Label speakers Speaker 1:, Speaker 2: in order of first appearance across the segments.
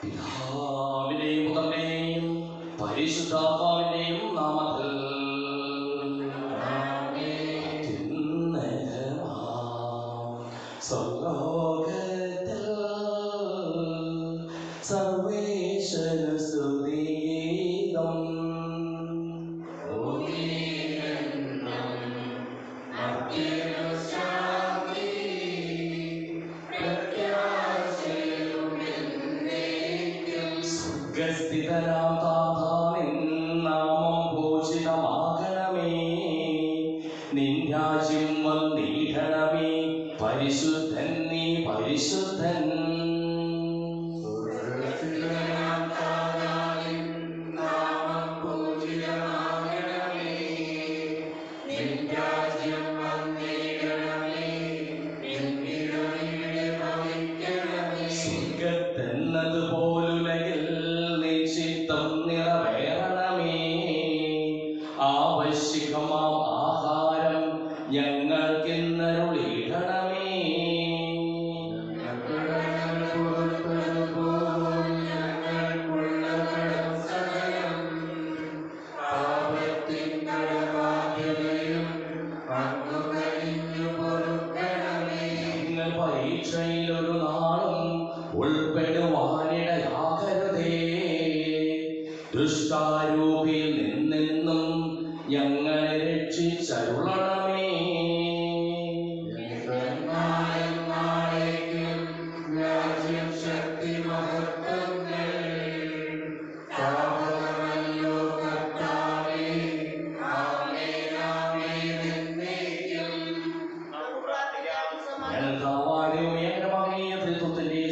Speaker 1: പിതാവിന്റെയും പുത്രന്റെയും പരിശുദ്ധാത്മാവിന്റെയും നാമത്തിൽ സ്വർലോകത്തിൽ സർവേശ്വര സ്തുതിഗീതം സ്വർഗസ്ഥിതനാം താതാ നിൻ നാമം പൂജിതമാകണമേ, നിൻ രാജ്യം വന്നിടണമേ, പരിശുദ്ധൻ നീ പരിശുദ്ധൻ. സ്വർഗത്തെന്നതുപോലുലകിൽ നിശ്ചിത്തം നിറവേറണമേ, ആവശ്യകമാം ആഹാരം ഞങ്ങൾക്കിന്നരുളിയിടണമേ. നിങ്ങൾ പരീക്ഷയിലൊരു നാളും ഉൾപ്പെടുവാനിടയാകരുതേ, ദുഷ്ടാരൂപിയിൽ നിന്നെന്നും ഞങ്ങളെ രക്ഷിച്ചരുളണമേ.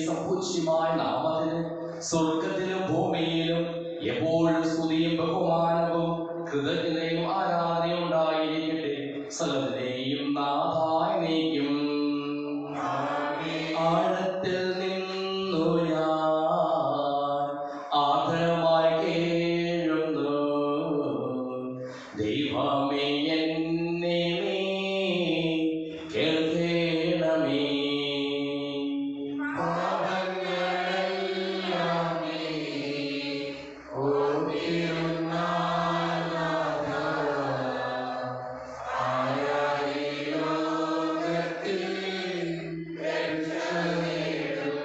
Speaker 1: സമ്പൂജ്യമായ നാമത്തിന് സ്വർഗത്തിലും ഭൂമിയിലും എപ്പോഴും സ്തുതിയും ബഹുമാനവും കൃതജ്ഞതയും ആരാധനയും ഉണ്ടായിരിക്കട്ടെ, സകലത്തിന്റെയും നാഥായ നീക്കും. ആഴത്തിൽ നിന്നു ഞാൻ ആദരമായി കേഴുന്നു, ദൈവമേ എന്നെ നീ കേൾക്കേണമേ.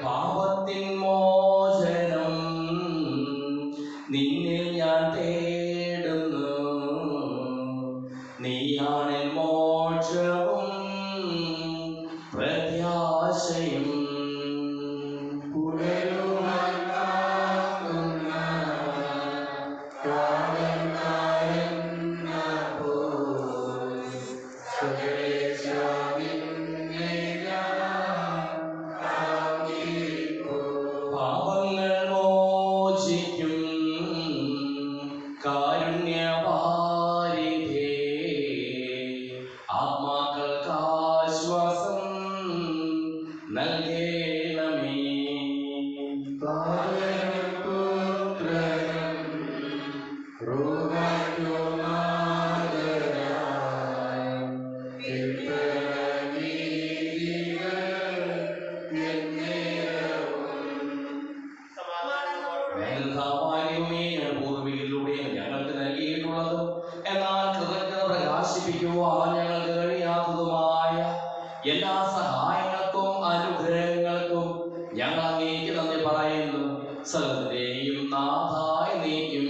Speaker 1: പാപത്തിൻ മോചനം നിന്നിൽ ഞാൻ തേടുന്നു, നീയാണെൻ മോക്ഷവും പ്രത്യാശയും. പാപങ്ങൾ മോചിക്കും കാരുണ്യവാരിധേ, ആത്മാക്കൾക്ക് ആശ്വാസം നൽകേണമേ. പൂർവികളിലൂടെ ഞങ്ങൾക്ക് നൽകിയിട്ടുള്ളതും എന്നാൽ കൃതജ്ഞത പ്രകാശിപ്പിക്കുവാൻ ഞങ്ങൾക്ക് കഴിയാത്തതുമായ എല്ലാ സഹായങ്ങൾക്കും അനുഗ്രഹങ്ങൾക്കും ഞങ്ങൾ അങ്ങേക്ക് നന്ദി പറയുന്നു, സകലത്തിന്റെയും നാഥായ നീക്കും.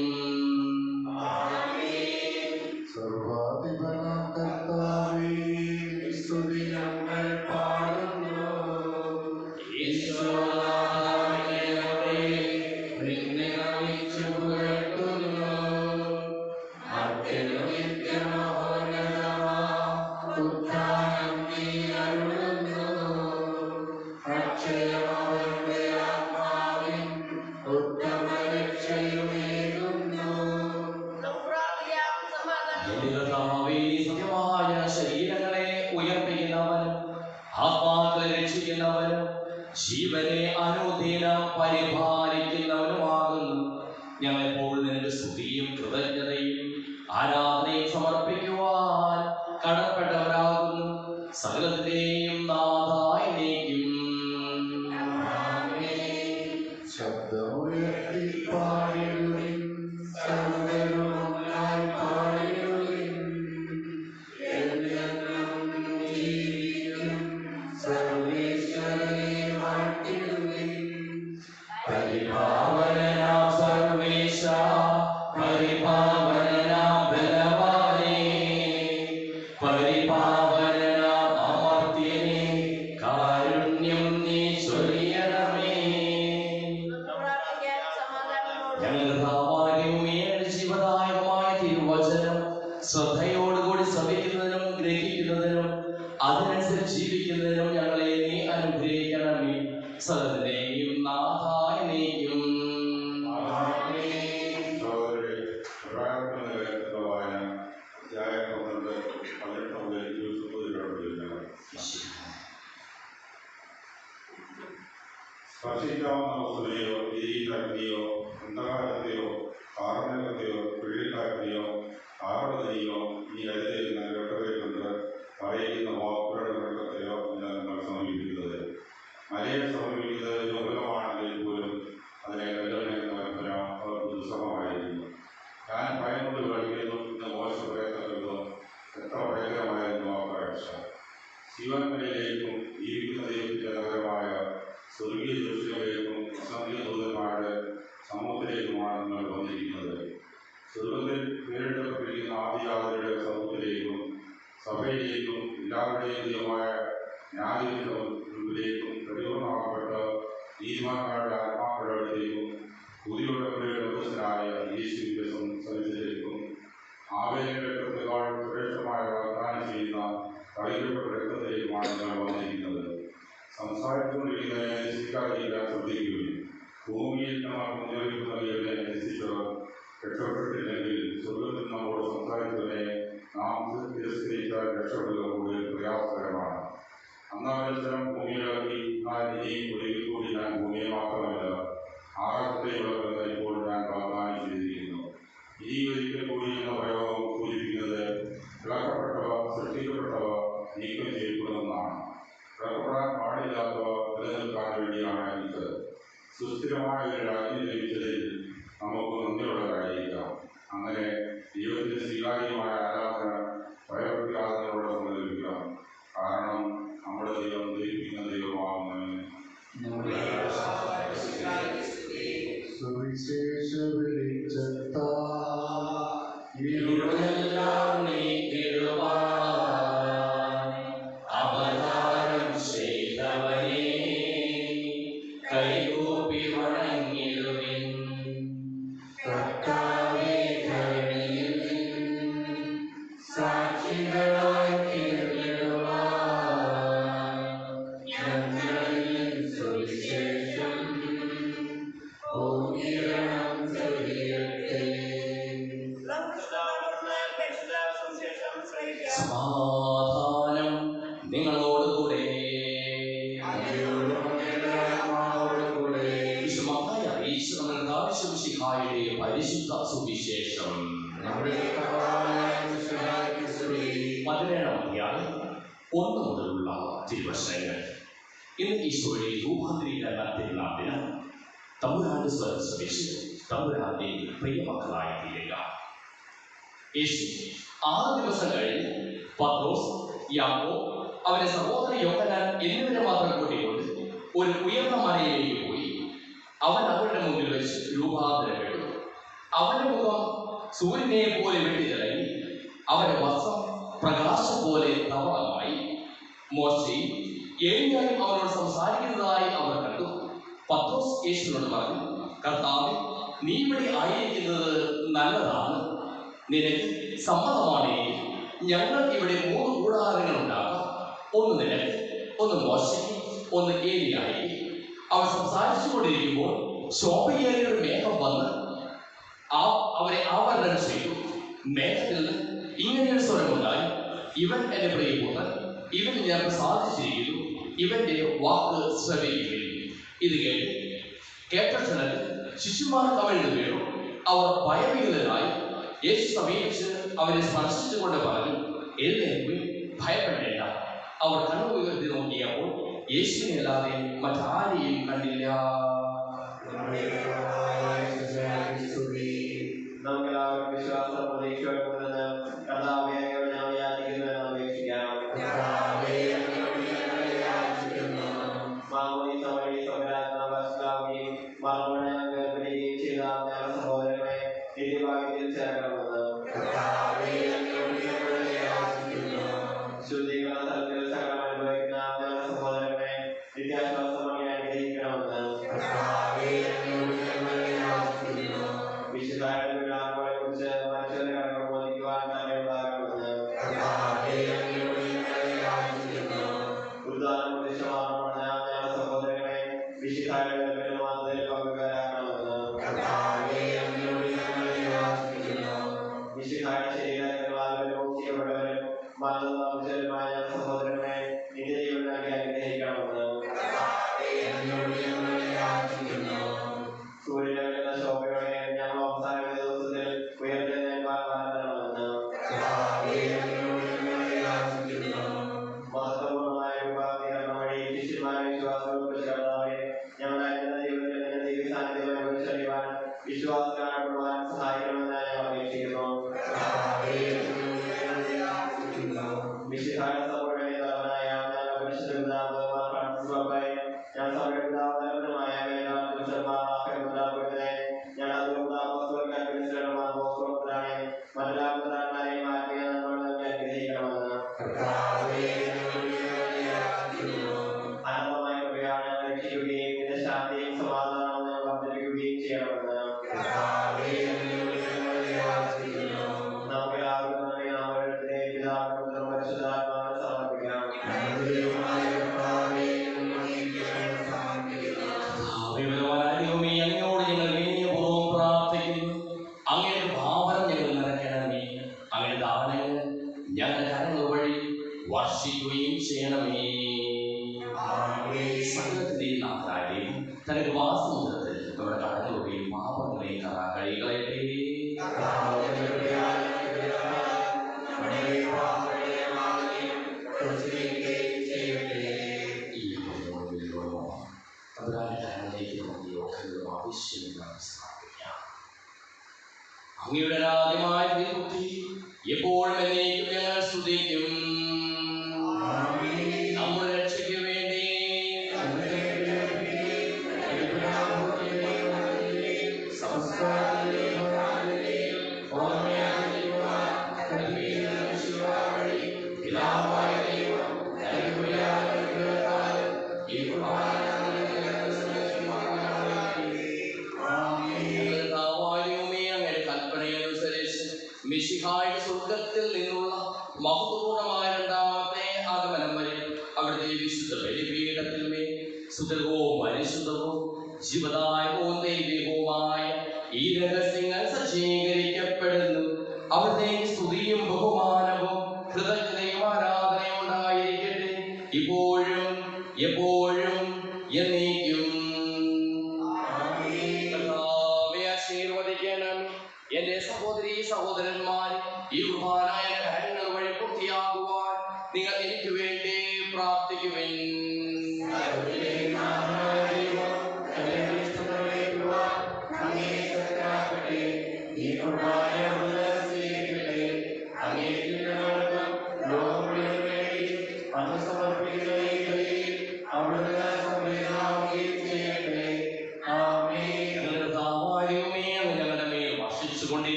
Speaker 1: സത്യമായ ശരീരങ്ങളെ ഉയർപ്പിക്കുന്നവനും ആത്മാക്കളെ രക്ഷിക്കുന്നവനും ജീവനെ അനുദിനം പരിപാലിക്കുന്നവനുമാകുന്നു. ഞങ്ങളെപ്പോൾ നിന്റെ സ്തുതിയും കൃതജ്ഞതയും ആരാധനയും സമർപ്പിക്കുവാൻ കടപ്പെട്ടവരാകുന്നു, സകലത്തിന്റെയും നാഥായ നീക്കും.
Speaker 2: ശബ്ദം ആമോസിനെയോ തിരികെയോ അന്ധകാരത്തെയോ കാർമേഘത്തെയോ വെള്ളിക്കാറ്റിനെയോ ആവൃതയോ ഈ എഴുതിയിരുന്ന കേട്ടവരുണ്ട് പറയുന്ന വാക്കുകളുടെ വെള്ളത്തെയോ അല്ല നിങ്ങൾ സമീപിക്കുന്നത്. മലയെ സമീപിക്കുന്നത് ദുർബലമാണെങ്കിൽ പോലും അതിനെ വെല്ലുവിളിക്കുന്നവർ അവർക്ക് ദുസ്സഹമായിരുന്നു. ഞാൻ ഭയം കൊണ്ട് കളിക്കുന്നു എന്ന് മോശ പറയത്തക്കതോ എത്ര ഭയങ്കരമായിരുന്നു ആ കാഴ്ച. ശിവന്മലയിലേക്കും ജീവിക്കുന്ന ദൈവത്തിന്റെ നഗരമായ സ്വർഗീയ ദൃശ്യങ്ങളിലേക്കും അസംഖ്യ ദൂതന്മാരുടെ സമൂഹത്തിലേക്കുമാണ് നിങ്ങൾ വന്നിരിക്കുന്നത്. സ്വർഗത്തിൽ പേരിടപ്പെട്ടിരിക്കുന്ന ആദിജാതരുടെ സമൂഹത്തിലേക്കും സഭയിലേക്കും എല്ലാവരുടെയും ദൈവമായ ന്യായാധിപതിയിലേക്കും പരിപൂർണമാക്കപ്പെട്ട നീതിമാന്മാരുടെ ആത്മാക്കളുടെ അടുത്തേക്കും പുതിയുള്ളവരുടെ ഉദ്ദേശനായ യേശുവിന്റെ സന്നിധിയിലേക്കും ആവേലയുടെ രക്തത്തെക്കാൾ ശ്രേഷ്ഠമായ വാഗ്ദാനം ചെയ്യുന്ന കളിക്കപ്പെട്ട രക്തത്തിലേക്കുമാണ് നിങ്ങൾ വന്നിരിക്കുന്നത്. സംസാരിച്ചുകൊണ്ടിരിക്കുന്നതിനെ നിശ്ചയിക്കാതിരിക്കാൻ ശ്രദ്ധിക്കുകയും ഭൂമിയിൽ നമ്മൾ മുന്നറിയിപ്പ് നൽകിയവരെ നിശ്ചയിച്ചവർ രക്ഷപ്പെട്ടിട്ടില്ലെങ്കിൽ സ്വർഗത്തിൽ നമ്മോട് സംസാരിച്ചവരെ നാം തിരസ്കരിച്ചാൽ രക്ഷപ്പെടുക കൂടുതൽ പ്രയാസകരമാണ്. അന്നാമത്സരം ഭൂമിയിലാക്കി ഇനിയും ഒരിക്കൽ കൂടി ഞാൻ ഭൂമിയെ മാത്രമല്ല ആകാശത്തെ വിളക്കുന്ന ഇപ്പോൾ ഞാൻ വാഗ്ദാനം ചെയ്തിരിക്കുന്നു. ഇനി ഒരിക്കൽ കൂടി എന്ന പ്രയോഗം സൂചിപ്പിക്കുന്നത് ഇളക്കപ്പെട്ടവ സൃഷ്ടിക്കപ്പെട്ടവ നീക്കം ചെയ്യപ്പെടുമെന്നാണ്. ഇളക്കപ്പെടാൻ പാടില്ലാത്തവ നിലനിൽക്കാൻ വേണ്ടിയാണ് എനിക്ക് സുസ്ഥിരമായ ഒരു രാജ്യം ലഭിച്ചതിൽ നമുക്ക് നന്ദിയുള്ളവരായിരിക്കാം. അങ്ങനെ ദൈവത്തിന് സ്വീകാര്യമായ ആരാധന ഭയഭക്തി ആരാധനയോടെ സമർപ്പിക്കാം. കാരണം നമ്മുടെ ദൈവം ദൈവിക്കുന്ന ദൈവമാകുന്നു.
Speaker 1: സമാധാനം നിങ്ങളോടുകൂടെ. വിശുദ്ധമായ ഈശ്വരന്റെ പരിശുദ്ധ സുവിശേഷം 17-ാം അധ്യായം 1 മുതലുള്ള തിരുവചനങ്ങൾ. ഇന്ന് ഈശോയുടെ രൂപാന്തരീകരണ തിരുനാളിന് തമ്പുരാന്റെ സ്വരശ്രമിച്ച് തമ്പുരാന്റെ പ്രിയമക്കളായി തീരുക. യേശു 6 ദിവസം കഴിഞ്ഞ് പത്രോസ്, യാക്കോബ്, അവന്റെ സഹോദരൻ യോഹന്നാൻ എന്നിവരെ മാത്രം കൂട്ടിക്കൊണ്ട് ഒരു ഉയർന്ന മലയിലേക്ക് പോയി. അവൻ അവരുടെ മുമ്പിൽ വെച്ച് രൂപാന്തരപ്പെട്ടു. അവന്റെ മുഖം സൂര്യനെ പോലെ വെട്ടിത്തിളങ്ങി, അവന്റെ വസ്ത്രം പ്രകാശം പോലെ ധവളമായി. മോശയും ഏലിയായും അവനോട് സംസാരിക്കുന്നതായി അവർ കണ്ടു. പത്രോസ് യേശുവിനോട് പറഞ്ഞു, കർത്താവേ, നീ ഇവിടെ ആയിരിക്കുന്നത് നല്ലതാണ്. നിനക്ക് സമ്മതമാണെങ്കിൽ ഞങ്ങൾ ഇവിടെ 3 കൂടാരങ്ങൾ ഉണ്ടാക്കാം. ഒന്ന് നിനക്ക്, ഒന്ന് മോശയ്ക്ക്, ഒന്ന് ഏലിയായിക്ക്. അവർ സംസാരിച്ചു കൊണ്ടിരിക്കുമ്പോൾ ശോഭയേറിയ ഒരു മേഘം വന്ന് അവരെ ആവരണം ചെയ്തു. മേഘത്തിൽ നിന്ന് ഇങ്ങനെയൊരു സ്വരമുണ്ടായി, ഇവൻ എന്റെ പ്രിയപുത്രൻ, ഇവൻ ഞാൻ പ്രസാദിച്ചിരിക്കുന്നു, ഇവന്റെ വാക്ക് ശ്രവിക്കുകയും. ഇത് കേട്ട ക്ഷണത്തിൽ ശിശുമാർ കവിഴ്ന്നു വീണു. അവർ ഭയഭീതരായി. യേശു സമീപിച്ച് അവരെ സ്പർശിച്ചുകൊണ്ട് പറഞ്ഞു, എഴുന്നേൽക്കുവിൻ, ഭയപ്പെടേണ്ട. അവർ കണ്ണുയർത്തി നോക്കിയപ്പോൾ യേശുവിനെ അല്ലാതെ മറ്റാരെയും കണ്ടില്ല.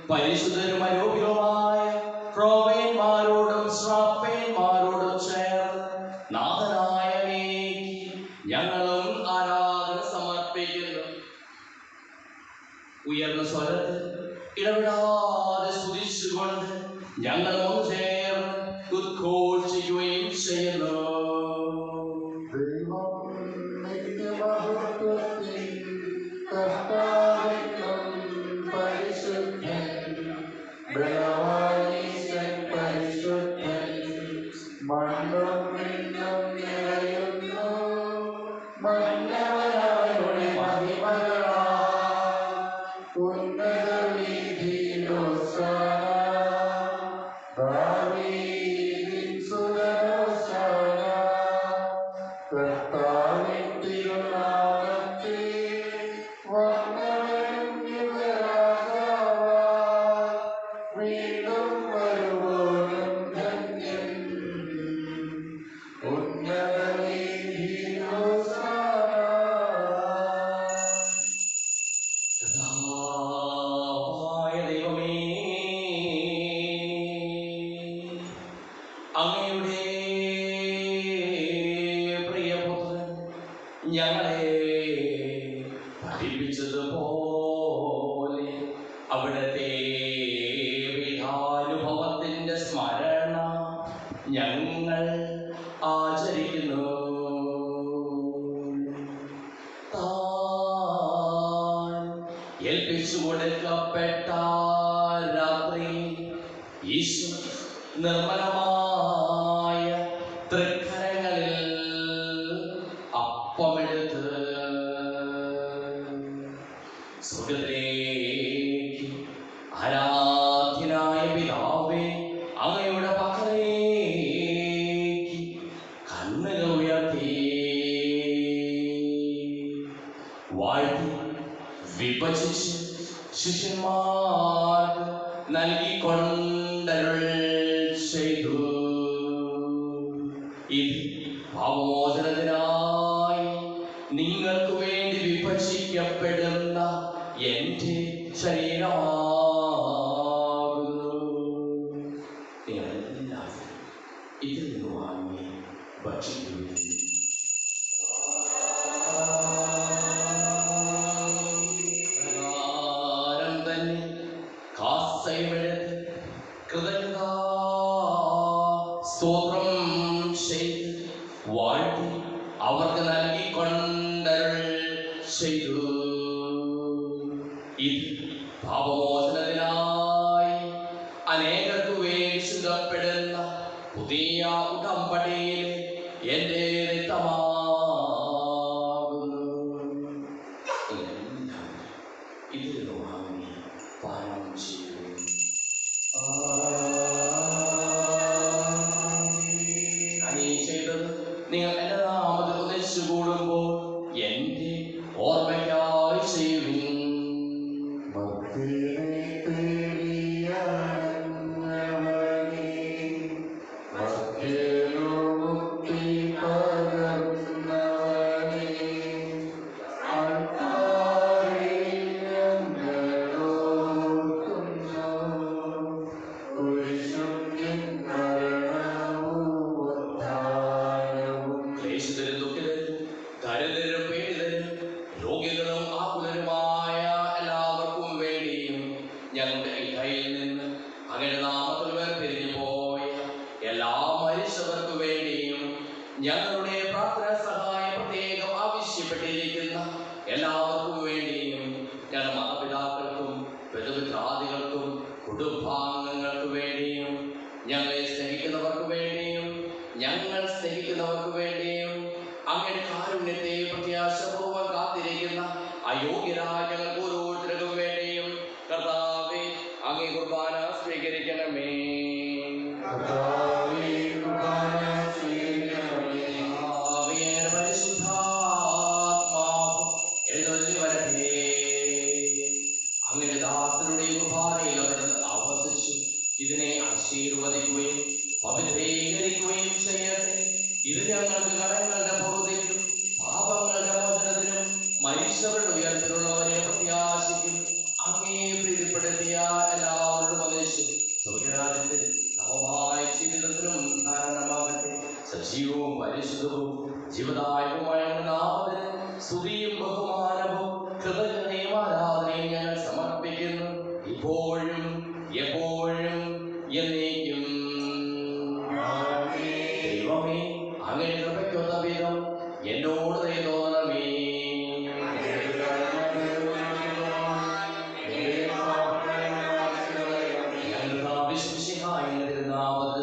Speaker 1: പരിശുദ്ധ പരിശുദ്ധരും അയോഗ്യരുമായ ക്രോവേന്മാരോടും ശ്രാപ്പേന്മാരോടും ചേർന്ന് നാഥനായ അങ്ങേക്ക് ഞങ്ങളും ആരാധന സമർപ്പിക്കുന്നു. ഉയർന്ന സ്വരത്തിൽ ഇടപെടാതെ സ്തുതിച്ചുകൊണ്ട് ഞങ്ങൾ ഒന്ന് ചേർന്ന് ഉദ്ഘോഷിക്കുകയും ചെയ്യുന്നു. നിർമ്മലമായ തൃക്കരങ്ങളിൽ അപ്പമെടുത്ത് സ്വർഗ്ഗത്തിലേക്ക് ആരാധ്യനായ പിതാവേ അങ്ങയുടെ പക്കലേക്ക് കണ്ണുകൾ ഉയർത്തി വാഴ്ത്തി വിഭജിച്ച് ശിഷ്യന്മാർക്ക് നൽകിക്കൊണ്ടരുൾ ചെയ്തു. ഇത് പാപമോചനത്തിനായി നിങ്ങൾക്ക് വേണ്ടി വിഭജിക്കപ്പെടുന്ന എൻ്റെ ശരീരമാകുന്നു. നിങ്ങളെല്ലാവരും ഇതിൽ നിന്ന് വാങ്ങി ഭക്ഷിക്കുകയും തന്നെ കാസയുമെടുത്ത് കൃതജ്ഞതാ സ്തോത്രം ചെയ്ത് വാഴ്ത്തി അവർക്ക് നൽകിക്കൊണ്ടരുൾ ചെയ്തു. ഇത് പാപമോചനത്തിനായി അനേകർക്ക് വേണ്ടി ചുരപ്പെടുന്ന പുതിയ ഉടമ്പടിയിൽ എൻ്റെ രക്തമാകുന്നു. ഇതിൽ വാങ്ങി പാനം ചെയ്യും. നിങ്ങൾ എൻ്റെ നാമത്തിൽ ഒന്നിച്ചു കൂടുമ്പോൾ എൻ്റെ ഓർമ്മയ്ക്കായി ചെയ്യുവിൻ. ഞങ്ങളുടെ പ്രാർത്ഥന സഹായം പ്രത്യേകം ആവശ്യപ്പെട്ടിരിക്കുന്ന എല്ലാവർക്കും വേണ്ടിയും ഞങ്ങളുടെ മാതാപിതാക്കൾക്കും ബന്ധുമിത്രാദികൾക്കും കുടുംബാംഗങ്ങൾക്ക് വേണ്ടിയും ഞങ്ങളെ സ്നേഹിക്കുന്നവർക്ക് വേണ്ടിയും ഞങ്ങൾ സ്നേഹിക്കുന്നവർക്ക് വേണ്ടിയും അങ്ങയുടെ കാരുണ്യത്തെ പ്രത്യാശപൂർവ്വം കാത്തിരിക്കുന്ന അയോഗ്യരായ ഞങ്ങൾക്ക് ഓരോരുത്തർക്കും വേണ്ടിയും കർത്താവേ അങ്ങേ കുർബാന സ്വീകരിക്കണമേ. അങ്ങനെ ദാസരുടെ കുർബാനയിൽ ആവസിച്ചു ഇതിനെ ആശീർവദിക്കുകയും ജീവദായകമായ നാമത്തിന് സ്തുതിയും ബഹുമാനവും കൃതജ്ഞതയും ആരാധനയും ഞങ്ങൾ സമർപ്പിക്കുന്നു, ഇപ്പോഴും എപ്പോഴും എന്നേക്കും. ദൈവമേ, അങ്ങയുടെ കൃപയ്ക്കൊത്ത വിധം എന്നോട് ദയ തോന്നണമേ.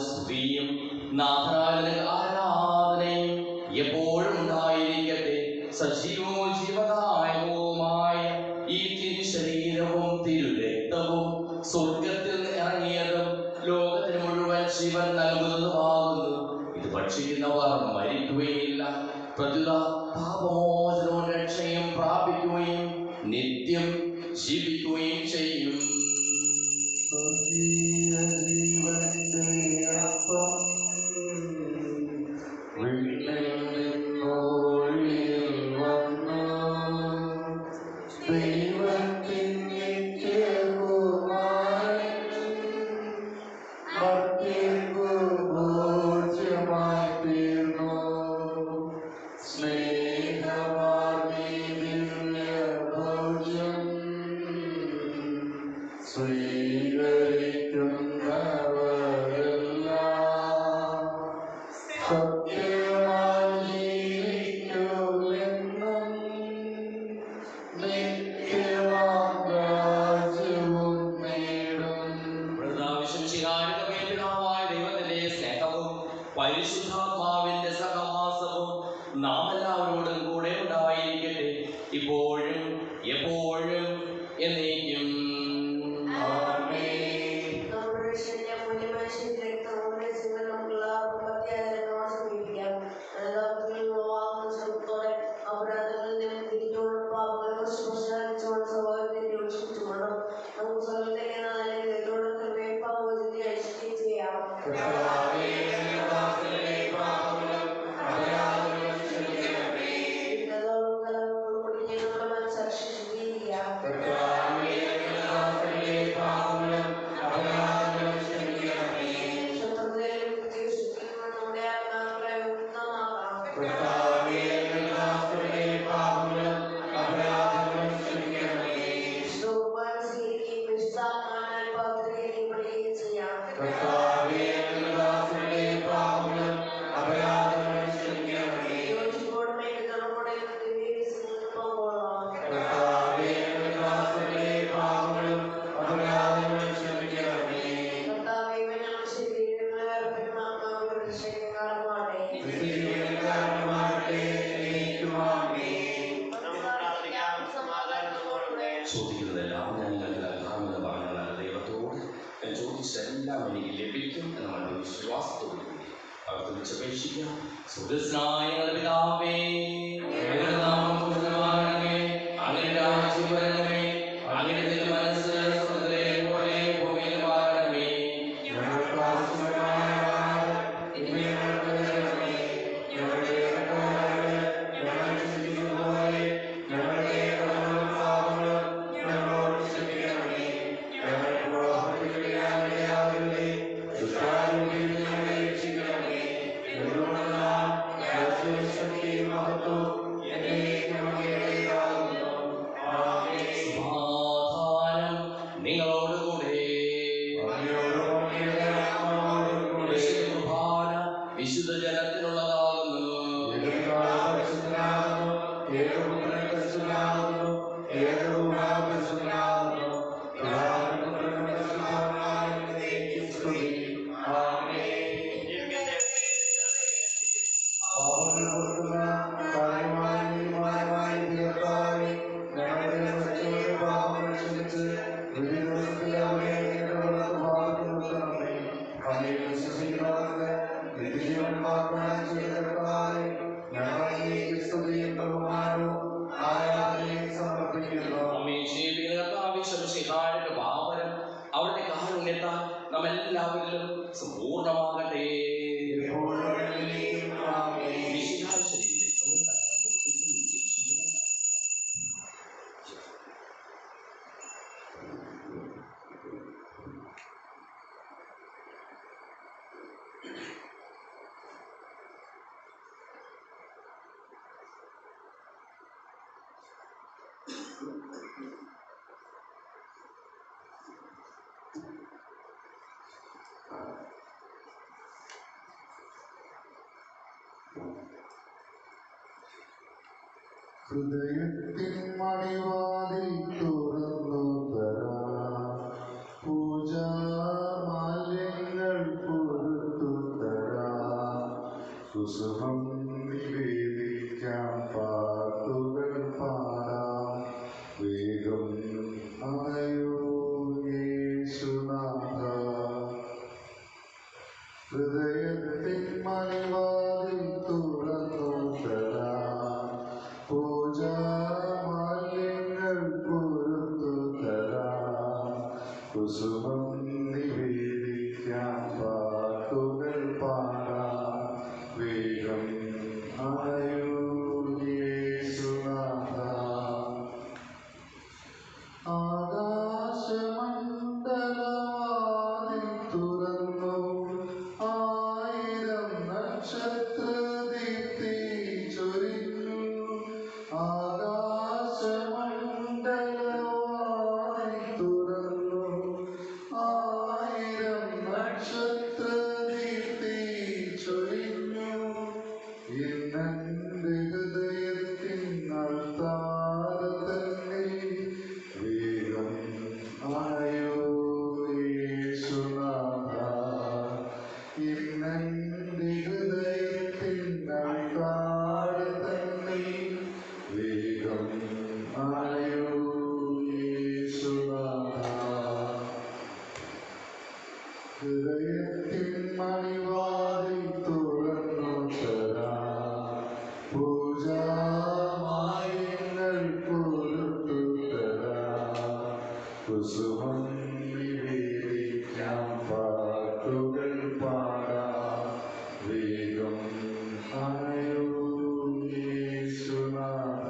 Speaker 1: സ്തുതിയും നാഥനായ ആരാധനയും എപ്പോഴും ഉണ്ടായിരിക്കട്ടെ. സജീവവും ജീവദായകവുമായ ഈ തിരുശരീരവും തിരുരക്തവും സ്വർഗത്തിൽ ഇറങ്ങിയതും ലോകത്തിന് മുഴുവൻ ജീവൻ നൽകുന്നതുമാകുന്നു. ഇത് ഭക്ഷിക്കുന്നവർ മരിക്കുകയില്ല, പ്രത്യുത പാപമോചനവും രക്ഷയും പ്രാപിക്കുകയും നിത്യം ജീവിക്കുകയും ചെയ്യും. പരിശുദ്ധാത്മാവിന്റെ സഹവാസവും നാം എല്ലാവരോടും കൂടെ ഉണ്ടായിരിക്കട്ടെ, ഇപ്പോഴും എപ്പോഴും എന്നേക്കും. ചോദിക്കുന്നതെല്ലാം ഞാൻ നിങ്ങൾക്ക് നൽകാമെന്ന് പറഞ്ഞ നല്ല ദൈവത്തോട് ഞാൻ ചോദിച്ചതെല്ലാം എനിക്ക് ലഭിക്കും എന്നുള്ള വിശ്വാസത്തോടു കൂടി അവർക്ക് വിളിച്ചപേക്ഷിക്കാം. സുഹൃസ്നായ പിതാവേ, അങ്ങയുടെ നാമം പൂജിതമാകണമേ, അങ്ങയുടെ രാജ്യം വരണമേ, അങ്ങയുടെ തിരുമനസ്സ് സ്വർഗ്ഗത്തിലെ പോലെ ഭൂമിയിലുമാകണമേ. ഞങ്ങൾക്ക് ആവശ്യമായ ഇന്ന് ഞങ്ങൾക്ക് തരണമേ, ഞങ്ങളുടെ കടക്കാരെ ഞങ്ങൾ ക്ഷമിക്കുന്നതുപോലെ ഞങ്ങളുടെ കടങ്ങളും പാപങ്ങളും ഞങ്ങളോട് ക്ഷമിക്കണമേ. ഞങ്ങൾക്ക് പ്രലോഭനത്തിലിടയാകരുതേ, ദുഷ്ടാരൂപിയിൽ നിന്ന് ഞങ്ങളെ രക്ഷിക്കണമേ. എന്തുകൊണ്ടെന്നാൽ രാജ്യവും ശക്തിയും മഹത്വവും എന്നേക്കും അങ്ങയുടേതാകുന്നു. ആമേൻ. സമാധാനം നിങ്ങളോടുകൂടെ. വിശുദ്ധ കുർബാന വിശുദ്ധ ജനത്തിനുള്ളതാകുന്നു. അവരുടെ കാരുണ്യത്താൽ നമ്മെല്ലാവരിലും സമ്പൂർണ്ണമാകട്ടെ.
Speaker 3: ഹൃദയത്തിൻ മണിവാതിൽ തുറന്നു തരാം, പൂജാമാല്യങ്ങൾ പൊറുത്തു തരാം, കുസുമം നിവേദിക്കാം, പാട്ടുകൾ പാടാം, വേഗം അണയൂ യേശുനാഥ. ഹൃദയത്തിൻ മണിവാതിൽ തുറന്നു തരാം, പൂജാമാല്യങ്ങൾ പൊറുത്തു തരാം, കുസുമം നിവേദിക്കാം, പാട്ടുകൾ പാടാം, വേഗം അണയൂ യേശുനാഥ. ആകാശമണ്ഡലവാതിൽ തുറന്നു, ആയിരം നക്ഷത്രദീപ്തി ചൊരിഞ്ഞു. ആകാശമണ്ഡലവാതിൽ തുറന്നു, ആയിരം നക്ഷത്രദീപ്തി ചൊരിഞ്ഞു. ഇന്നെന്റെ ഹൃദയത്തിൻ അൾത്താരതന്നിൽ വേഗം അണയൂ യേശുനാഥ. ഇന്നെന്റെ ഹൃദയത്തിൻ അൾത്താരതന്നിൽ വേഗം അണയൂ യേശുനാഥ. ഹൃദയത്തിൻ മണിവാതിൽ തുറന്നു തരാം, പൂജാമാല്യങ്ങൾ പൊറുത്തു തരാം, കുസുമം നിവേദിക്കാം, പാട്ടുകൾ പാടാം, വേഗം അണയൂ യേശുനാഥ.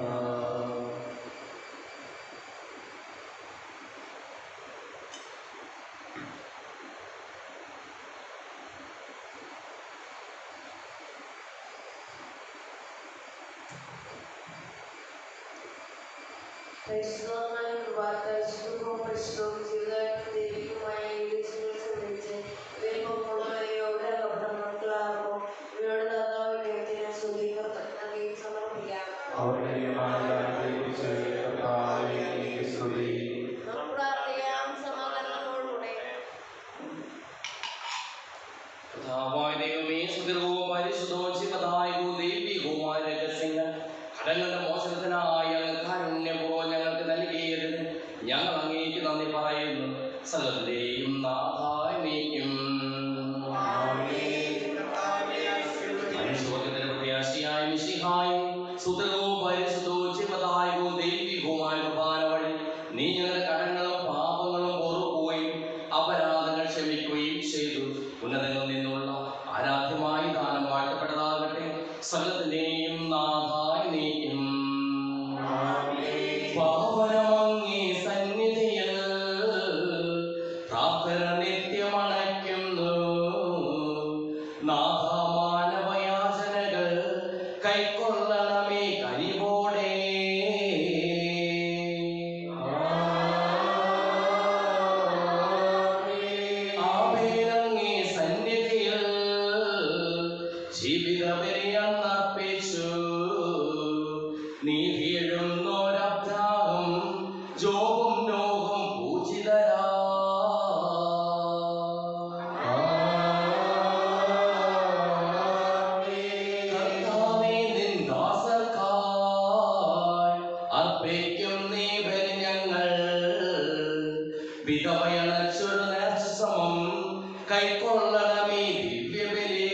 Speaker 1: കർത്താവായ ദൈവമേ, സുദീർഘവും പരിശുദ്ധവും ജീവദായകവും ദൈവികവുമായ രഹസ്യങ്ങൾ കടങ്ങളുടെ മോചനത്തിനായി അങ്ങ് കാരുണ്യപൂർവ്വം ഞങ്ങൾക്ക് നൽകിയതിന് ഞങ്ങൾ അങ്ങേക്ക് നന്ദി പറയുന്നു. സകലത്തിന്റെയും നാഥായ നീക്കും. മനുഷ്യോഗ്യത്തിന് പ്രത്യാശിയായ മിശിഹായും സുദീർഘവും പരിശുദ്ധവും ജീവദായകവും ദൈവികവുമായ കുർബാന വഴി നീ ഞങ്ങളുടെ കടങ്ങളും പാപങ്ങളും പൊറുക്കുകയും അപരാധങ്ങൾ ക്ഷമിക്കുകയും ചെയ്തു. ഉന്നതങ്ങളിൽ നിന്നുള്ള ആരാധ്യമായി ദാനം വാഴ്ത്തപ്പെട്ടതാകട്ടെ. സകലത്തിന്റെയും നാഥായ നീക്കും. പാവനമങ്ങേ സന്നിധിയിൽ പ്രാർത്ഥന നിത്യമണയ്ക്കുന്നു. നാഥ മാനവയാചനകൾ കൈക്കൊള്ളണമേ കനിവോടെ. ആബേലങ്ങേ സന്നിധിയിൽ ജീവിതബലിയർപ്പിച്ചു. നീ വീഴുന്നോരബ്രാഹം ജോബും നോഹും പൂജിതരാ. കർത്താവേ, നിൻ ദാസർക്കായി അർപ്പിക്കും നീ ബലി ഞങ്ങൾ. വിധവയണച്ചൊരു നേർച്ച സമം കൈക്കൊള്ളണമേ ദിവ്യബലി.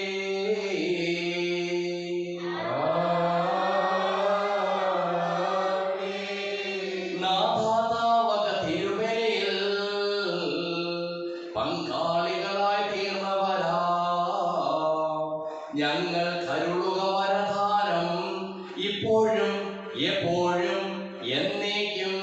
Speaker 1: നാഥാതാവക തിരുബലിയിൽ പങ്കാളികളായി തീർന്നവരാ ഞങ്ങൾ കരുളുക വരദാനം ഇപ്പോഴും എപ്പോഴും എന്നേക്കും.